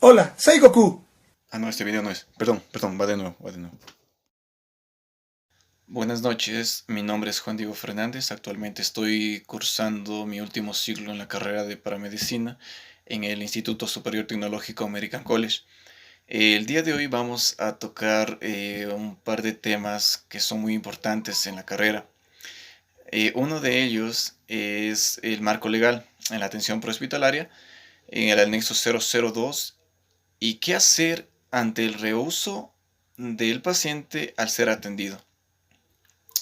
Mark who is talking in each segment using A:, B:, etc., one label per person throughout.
A: Hola, soy Goku.
B: Ah, no, este video no es. Perdón, va de nuevo, va de nuevo. Buenas noches, mi nombre es Juan Diego Fernández. Actualmente estoy cursando mi último ciclo en la carrera de paramedicina en el Instituto Superior Tecnológico American College. El día de hoy vamos a tocar un par de temas que son muy importantes en la carrera. Uno de ellos es el marco legal en la atención prehospitalaria, en el anexo 002, y qué hacer ante el reuso del paciente al ser atendido.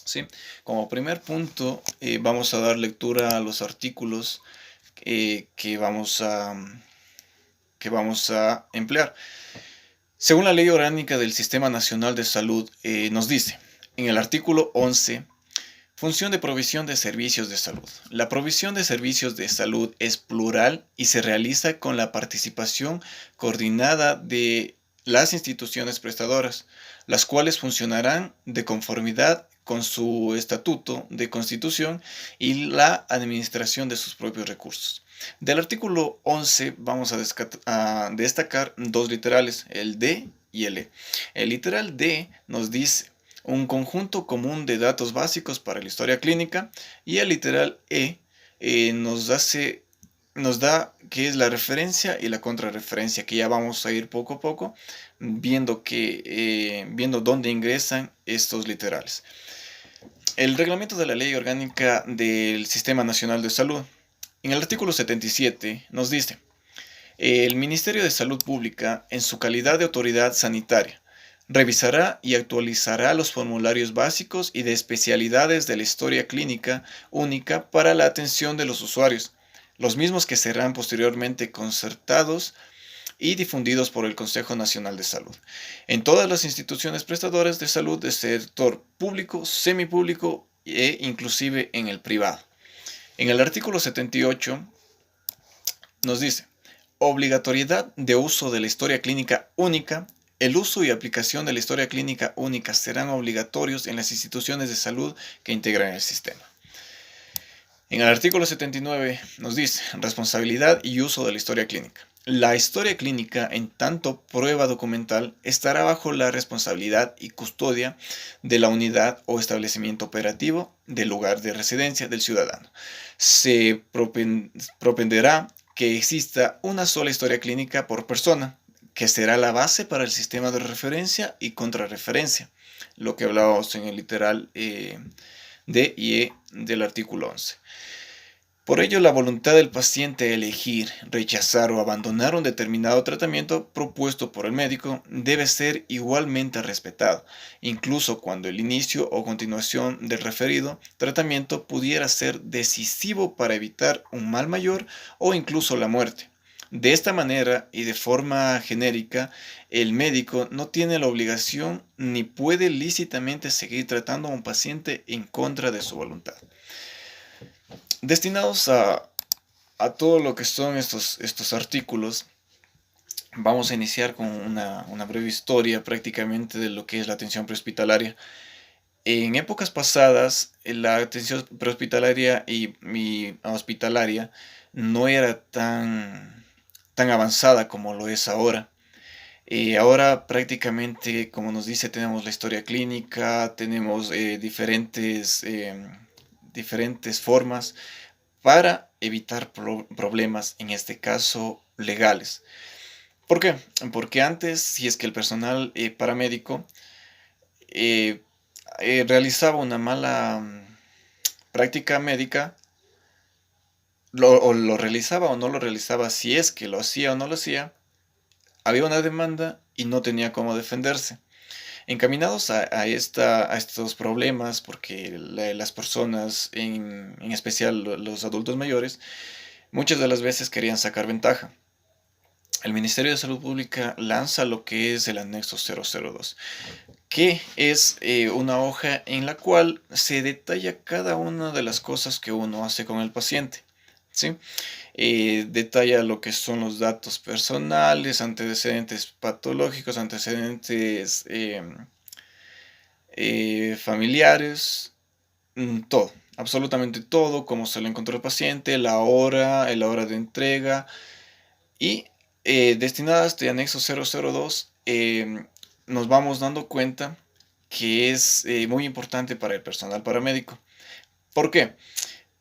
B: ¿Sí? Como primer punto, vamos a dar lectura a los artículos que vamos a emplear. Según la Ley Orgánica del Sistema Nacional de Salud, nos dice, en el artículo 11, función de provisión de servicios de salud. La provisión de servicios de salud es plural y se realiza con la participación coordinada de las instituciones prestadoras, las cuales funcionarán de conformidad con su estatuto de constitución y la administración de sus propios recursos. Del artículo 11 vamos a destacar dos literales, el D y el E. El literal D nos dice un conjunto común de datos básicos para la historia clínica, y el literal E nos da qué es la referencia y la contrarreferencia, que ya vamos a ir poco a poco viendo dónde ingresan estos literales. El reglamento de la Ley Orgánica del Sistema Nacional de Salud, en el artículo 77, nos dice: el Ministerio de Salud Pública, en su calidad de autoridad sanitaria, revisará y actualizará los formularios básicos y de especialidades de la historia clínica única para la atención de los usuarios, los mismos que serán posteriormente concertados y difundidos por el Consejo Nacional de Salud, en todas las instituciones prestadoras de salud del sector público, semipúblico e inclusive en el privado. En el artículo 78 nos dice: obligatoriedad de uso de la historia clínica única. El uso y aplicación de la historia clínica única serán obligatorios en las instituciones de salud que integran el sistema. En el artículo 79 nos dice: responsabilidad y uso de la historia clínica. La historia clínica, en tanto prueba documental, estará bajo la responsabilidad y custodia de la unidad o establecimiento operativo del lugar de residencia del ciudadano. Se propenderá que exista una sola historia clínica por persona, que será la base para el sistema de referencia y contrarreferencia, lo que hablábamos en el literal D y E del artículo 11. Por ello, la voluntad del paciente de elegir, rechazar o abandonar un determinado tratamiento propuesto por el médico debe ser igualmente respetado, incluso cuando el inicio o continuación del referido tratamiento pudiera ser decisivo para evitar un mal mayor o incluso la muerte. De esta manera y de forma genérica, el médico no tiene la obligación ni puede lícitamente seguir tratando a un paciente en contra de su voluntad. Destinados a todo lo que son estos artículos, vamos a iniciar con una breve historia prácticamente de lo que es la atención prehospitalaria. En épocas pasadas, la atención prehospitalaria y hospitalaria no era tan avanzada como lo es ahora. Ahora prácticamente, como nos dice, tenemos la historia clínica, tenemos diferentes formas para evitar problemas, en este caso legales. ¿Por qué? Porque antes, si es que el personal paramédico eh, realizaba una mala práctica médica, o lo realizaba o no lo realizaba, si es que lo hacía o no lo hacía, había una demanda y no tenía cómo defenderse. Encaminados a estos problemas, porque las personas, en especial los adultos mayores, muchas de las veces querían sacar ventaja. El Ministerio de Salud Pública lanza lo que es el anexo 002, que es una hoja en la cual se detalla cada una de las cosas que uno hace con el paciente, ¿sí? Detalla lo que son los datos personales, antecedentes patológicos, antecedentes familiares, todo, absolutamente todo, cómo se lo encontró el paciente, la hora de entrega, y destinada a este anexo 002, nos vamos dando cuenta que es muy importante para el personal paramédico. ¿Por qué?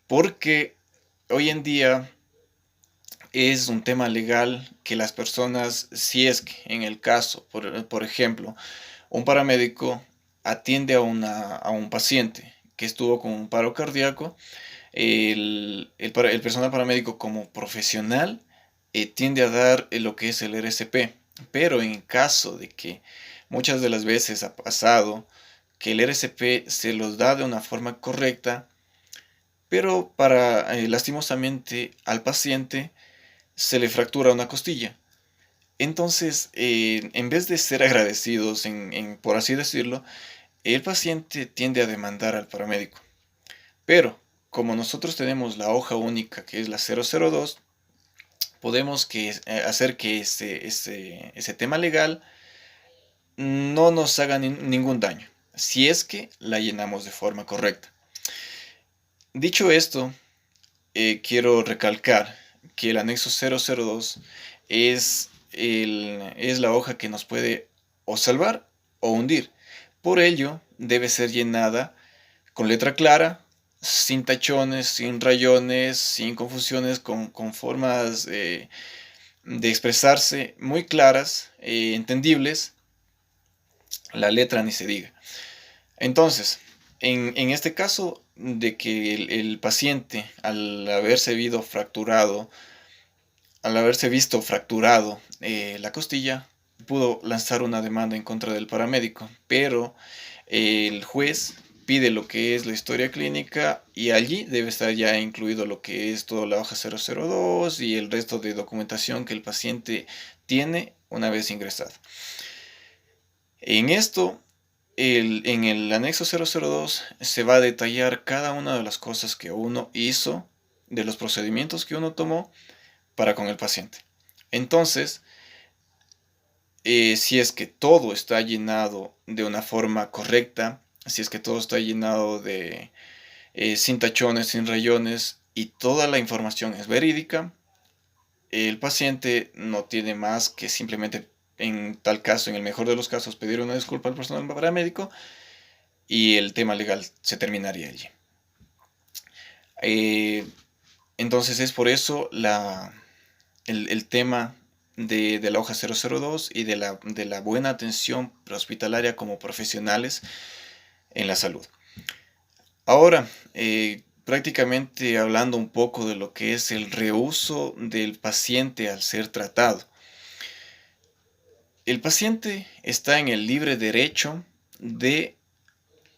B: Porque hoy en día es un tema legal que las personas, si es que en el caso, por ejemplo, un paramédico atiende a un paciente que estuvo con un paro cardíaco, el personal paramédico como profesional tiende a dar lo que es el RCP, pero en caso de que muchas de las veces ha pasado que el RCP se los da de una forma correcta, pero lastimosamente al paciente se le fractura una costilla. Entonces, en vez de ser agradecidos, por así decirlo, el paciente tiende a demandar al paramédico. Pero, como nosotros tenemos la hoja única que es la 002, podemos hacer que ese tema legal no nos haga ningún daño, si es que la llenamos de forma correcta. Dicho esto, quiero recalcar que el anexo 002 es la hoja que nos puede o salvar o hundir. Por ello, debe ser llenada con letra clara, sin tachones, sin rayones, sin confusiones, con formas de expresarse muy claras, entendibles. La letra ni se diga. Entonces, en este caso de que el paciente, al haberse visto fracturado la costilla, pudo lanzar una demanda en contra del paramédico, pero el juez pide lo que es la historia clínica y allí debe estar ya incluido lo que es toda la hoja 002 y el resto de documentación que el paciente tiene una vez ingresado. En esto, en el anexo 002 se va a detallar cada una de las cosas que uno hizo, de los procedimientos que uno tomó para con el paciente. Entonces, si es que todo está llenado de una forma correcta, si es que todo está llenado de sin tachones, sin rayones y toda la información es verídica, el paciente no tiene más que simplemente, en tal caso, en el mejor de los casos, pedir una disculpa al personal paramédico y el tema legal se terminaría allí. Entonces es por eso el tema de la hoja 002 y de la buena atención prehospitalaria como profesionales en la salud. Ahora, prácticamente hablando un poco de lo que es el reuso del paciente al ser tratado. El paciente está en el libre derecho de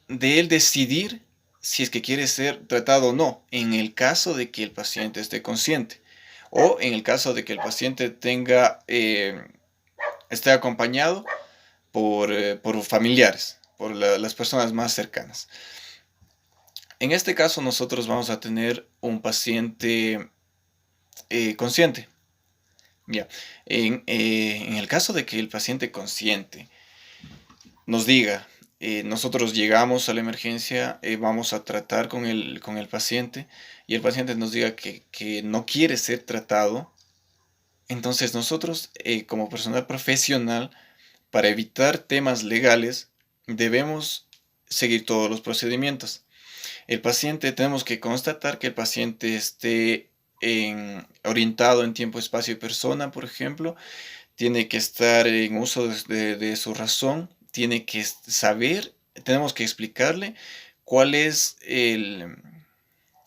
B: él decidir si es que quiere ser tratado o no, en el caso de que el paciente esté consciente o en el caso de que el paciente esté acompañado por familiares, por las personas más cercanas. En este caso nosotros vamos a tener un paciente consciente. Ya. En el caso de que el paciente consciente nos diga, nosotros llegamos a la emergencia, vamos a tratar con el paciente y el paciente nos diga que no quiere ser tratado, entonces nosotros como personal profesional, para evitar temas legales, debemos seguir todos los procedimientos. Tenemos que constatar que el paciente esté orientado en tiempo, espacio y persona, por ejemplo, tiene que estar en uso de su razón, tiene que saber, tenemos que explicarle cuáles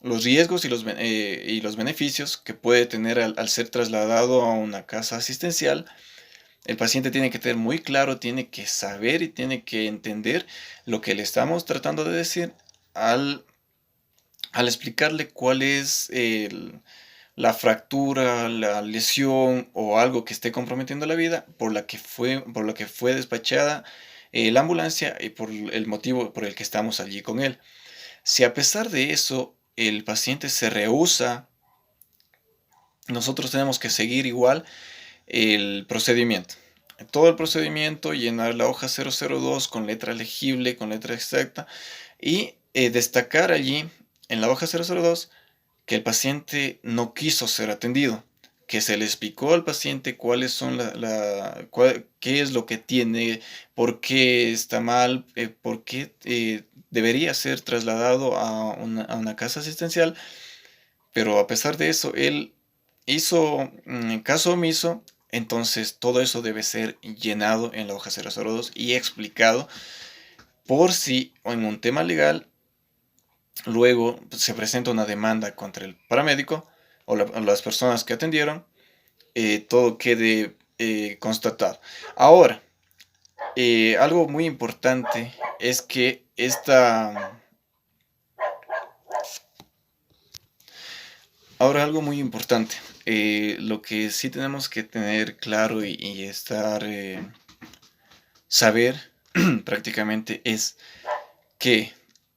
B: los riesgos y los beneficios que puede tener al ser trasladado a una casa asistencial. El paciente tiene que tener muy claro, tiene que saber y tiene que entender lo que le estamos tratando de decir al explicarle cuál es la fractura, la lesión o algo que esté comprometiendo la vida por la que fue despachada la ambulancia y por el motivo por el que estamos allí con él. Si a pesar de eso el paciente se rehúsa, nosotros tenemos que seguir igual el procedimiento. Todo el procedimiento, llenar la hoja 002 con letra legible, con letra exacta y destacar allí en la hoja 002 que el paciente no quiso ser atendido, que se le explicó al paciente cuáles son qué es lo que tiene, por qué está mal, por qué debería ser trasladado a una casa asistencial, pero a pesar de eso, él hizo caso omiso. Entonces todo eso debe ser llenado en la hoja 002 y explicado por si en un tema legal luego se presenta una demanda contra el paramédico o las personas que atendieron, todo quede constatado. Ahora, algo muy importante es que ahora algo muy importante, lo que sí tenemos que tener claro y saber prácticamente es que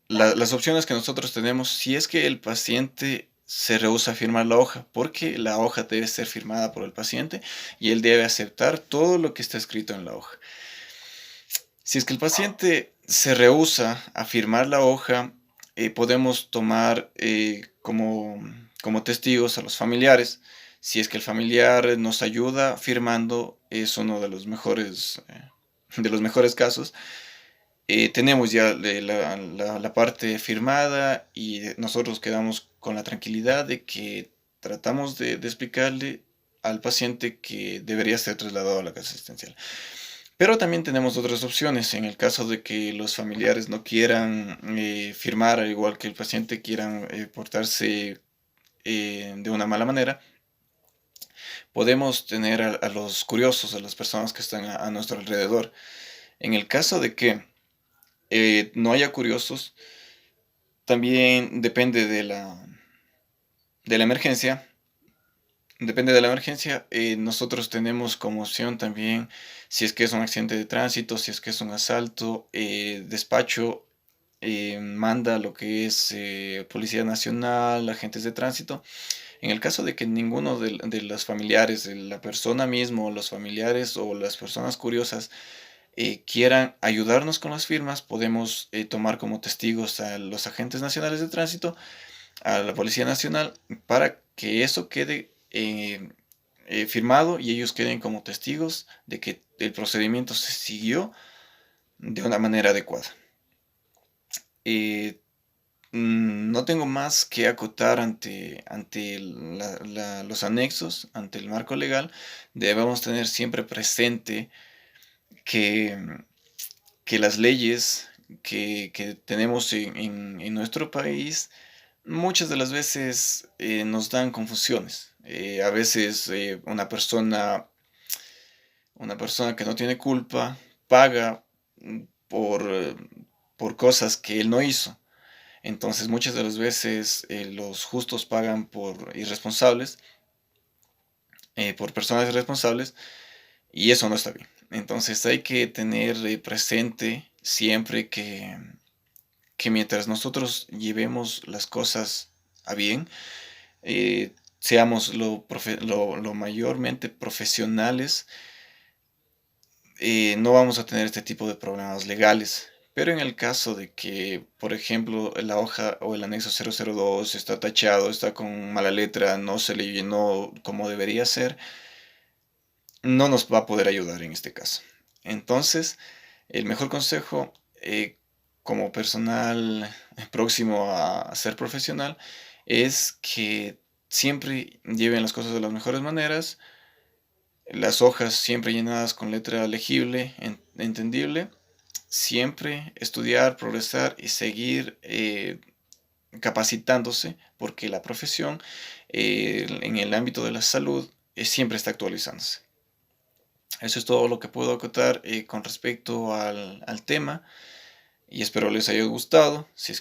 B: las opciones que nosotros tenemos, si es que el paciente se rehúsa a firmar la hoja, porque la hoja debe ser firmada por el paciente y él debe aceptar todo lo que está escrito en la hoja. Si es que el paciente se rehúsa a firmar la hoja, podemos tomar como testigos a los familiares. Si es que el familiar nos ayuda firmando, es uno de los mejores casos. Tenemos ya la parte firmada y nosotros quedamos con la tranquilidad de que tratamos de explicarle al paciente que debería ser trasladado a la casa asistencial. Pero también tenemos otras opciones en el caso de que los familiares no quieran firmar, al igual que el paciente quieran portarse de una mala manera. Podemos tener a los curiosos, a las personas que están a nuestro alrededor. En el caso de que no haya curiosos, también depende de la emergencia. Depende de la emergencia. Nosotros tenemos como opción también, si es que es un accidente de tránsito, si es que es un asalto, despacho manda lo que es Policía Nacional, agentes de tránsito. En el caso de que ninguno de los familiares, de la persona mismo, los familiares o las personas curiosas quieran ayudarnos con las firmas, podemos tomar como testigos a los agentes nacionales de tránsito, a la Policía Nacional, para que eso quede firmado y ellos queden como testigos de que el procedimiento se siguió de una manera adecuada. Eh, no tengo más que acotar ante los anexos, ante el marco legal. Debemos tener siempre presente que, que las leyes que tenemos en nuestro país muchas de las veces nos dan confusiones. A veces una persona que no tiene culpa paga por, por cosas que él no hizo. Entonces muchas de las veces los justos pagan por irresponsables, por personas irresponsables, y eso no está bien. Entonces hay que tener presente siempre que mientras nosotros llevemos las cosas a bien, seamos lo mayormente profesionales, no vamos a tener este tipo de problemas legales. Pero en el caso de que, por ejemplo, la hoja o el anexo 002 está tachado, está con mala letra, no se le llenó como debería ser, no nos va a poder ayudar en este caso. Entonces, el mejor consejo como personal próximo a ser profesional es que siempre lleven las cosas de las mejores maneras, las hojas siempre llenadas con letra legible, entendible, siempre estudiar, progresar y seguir capacitándose, porque la profesión en el ámbito de la salud siempre está actualizándose. Eso es todo lo que puedo acotar con respecto al tema y espero les haya gustado. Si es